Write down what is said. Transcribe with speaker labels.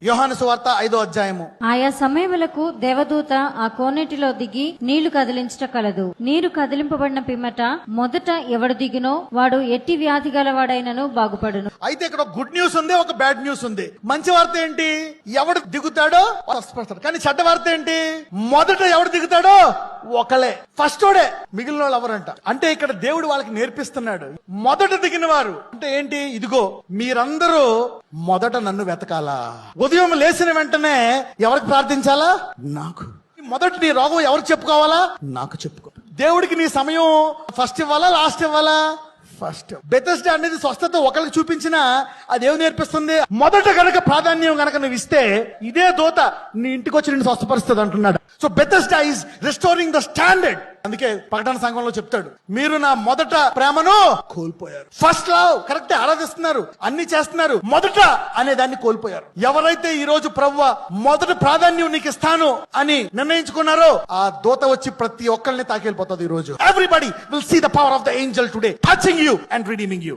Speaker 1: యోహాను సువార్త 5వ అధ్యాయము.
Speaker 2: ఆయా సమయములకు దేవదూత ఆ కోనేటిలో దిగి నీళ్లు కదిలించట కలదు. నీరు కదిలింపబడిన పిమ్మట మొదట ఎవడు దిగునో వాడు ఎట్టి వ్యాధి గలవాడైనను బాగుపడును.
Speaker 1: అయితే ఇక్కడ గుడ్ న్యూస్ ఉంది, ఒక బ్యాడ్ న్యూస్ ఉంది. మంచి వార్త ఏంటి? ఎవడు దిగుతాడో స్వస్థపడతాడు. కానీ చెడ్డ వార్త ఏంటి? మొదట ఎవడు దిగుతాడో ఒకలే, ఫస్ట్ వాడే, మిగిలిన వాళ్ళు ఎవరంట. అంటే ఇక్కడ దేవుడు వాళ్ళకి నేర్పిస్తున్నాడు, మొదట దిగిన వారు అంటే ఏంటి? ఇదిగో మీరందరూ మొదట నన్ను వెతకాలా. ఉదయం లేచిన వెంటనే ఎవరికి ప్రార్థించాలా? నాకు. మొదట నీ రోగం ఎవరికి చెప్పుకోవాలా? నాకు చెప్పుకో. దేవుడికి నీ సమయం ఫస్ట్ ఇవ్వాలా, లాస్ట్ ఇవ్వాలా? ఫస్ట్. బెతెస్డా అనేది స్వస్థత ఒకరికి చూపించినా అది ఏమి నేర్పిస్తుంది? మొదట గనక ప్రాధాన్యం గనక నువ్వు ఇస్తే ఇదే దూత నీ ఇంటికి వచ్చి నిన్ను స్వస్థపరుస్తుంది అంటున్నాడు. So Bethesda is restoring the standard. అందుకే ప్రకటన సంఘంలో చెప్తాడు, మీరు నా మొదట ప్రేమను కోల్పోయారు. ఫస్ట్ లవ్ కరెక్ట్, ఆరాధిస్తున్నారు, అన్ని చేస్తున్నారు, మొదట అనే దాన్ని కోల్పోయారు. ఎవరైతే ఈ రోజు ప్రభువా మొదటి ప్రాధాన్యం నీకు ఇస్తాను అని నిర్ణయించుకున్నారో ఆ దూత వచ్చి ప్రతి ఒక్కరిని తాకెళ్ళిపోతుంది. ఈ రోజు everybody will see the power of the angel today touching you and redeeming you.